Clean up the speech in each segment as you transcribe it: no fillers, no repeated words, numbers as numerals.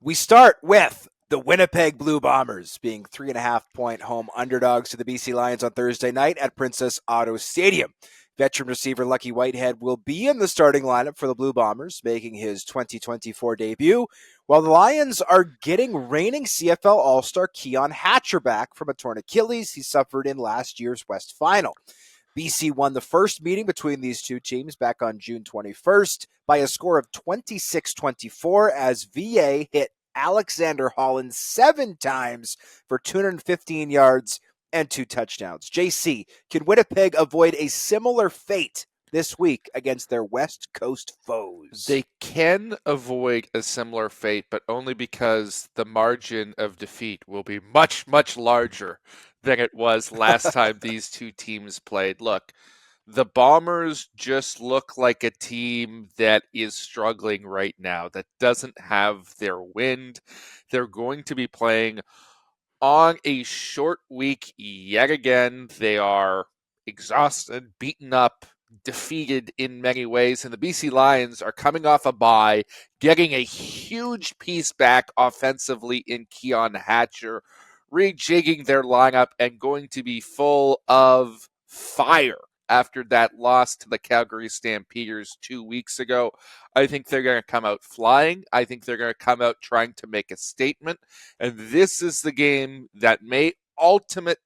We start with the Winnipeg Blue Bombers being 3.5-point home underdogs to the BC Lions on Thursday night at Princess Auto Stadium. Veteran receiver Lucky Whitehead will be in the starting lineup for the Blue Bombers, making his 2024 debut, while the Lions are getting reigning CFL All-Star Keon Hatcher back from a torn Achilles he suffered in last year's West Final. BC won the first meeting between these two teams back on June 21st by a score of 26-24 as VA hit Alexander Holland 7 times for 215 yards and 2 touchdowns. JC, can Winnipeg avoid a similar fate this week against their West Coast foes? They can avoid a similar fate, but only because the margin of defeat will be much, much larger than it was last time these two teams played. Look, the Bombers just look like a team that is struggling right now, that doesn't have their wind. They're going to be playing on a short week yet again. They are exhausted, beaten up, defeated in many ways, and the BC Lions are coming off a bye, getting a huge piece back offensively in Keon Hatcher, rejigging their lineup and going to be full of fire after that loss to the Calgary Stampeders 2 weeks ago. I think they're going to come out flying. I think they're going to come out trying to make a statement. And this is the game that may ultimately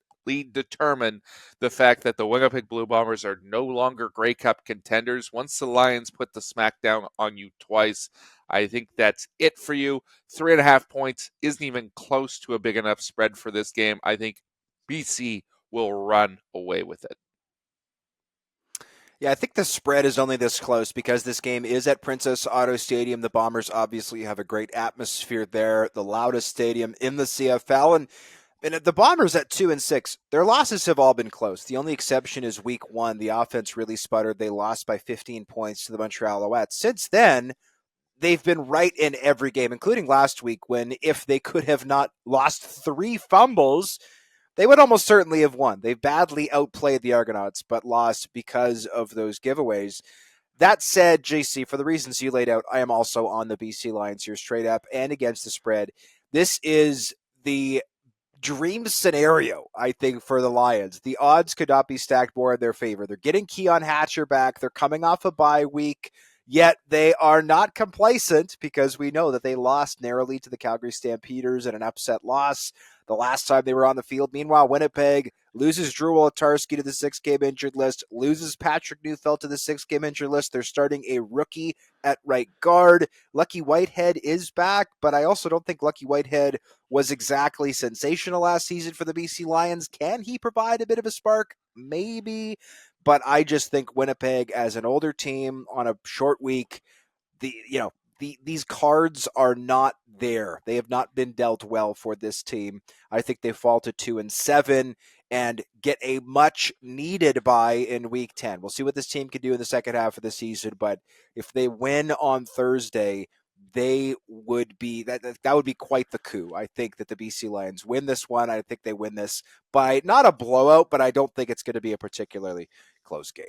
determine the fact that the Winnipeg Blue Bombers are no longer Grey Cup contenders. Once the Lions put the smackdown on you twice, I think that's it for you. 3.5 points isn't even close to a big enough spread for this game. I think BC will run away with it. Yeah, I think the spread is only this close because this game is at Princess Auto Stadium. The Bombers obviously have a great atmosphere there, the loudest stadium in the CFL. And the Bombers at 2-6, their losses have all been close. The only exception is week 1. The offense really sputtered. They lost by 15 points to the Montreal Alouettes. Since then, they've been right in every game, including last week when if they could have not lost 3 fumbles, they would almost certainly have won. They badly outplayed the Argonauts, but lost because of those giveaways. That said, JC, for the reasons you laid out, I am also on the BC Lions here straight up and against the spread. This is the dream scenario, I think, for the Lions. The odds could not be stacked more in their favor. They're getting Keon Hatcher back. They're coming off a bye week, yet they are not complacent because we know that they lost narrowly to the Calgary Stampeders in an upset loss the last time they were on the field. Meanwhile, Winnipeg loses Drew Wolatarski to the 6-game injured list, loses Patrick Neufeld to the 6-game injured list. They're starting a rookie at right guard. Lucky Whitehead is back, but I also don't think Lucky Whitehead was exactly sensational last season for the BC Lions. Can he provide a bit of a spark? Maybe, but I just think Winnipeg as an older team on a short week, these cards are not there. They have not been dealt well for this team. I think they fall to 2-7 and get a much needed bye in week 10. We'll see what this team can do in the second half of the season, but if they win on Thursday, they would be that would be quite the coup. I think that the BC Lions win this one. I think they win this by not a blowout, but I don't think it's going to be a particularly close game.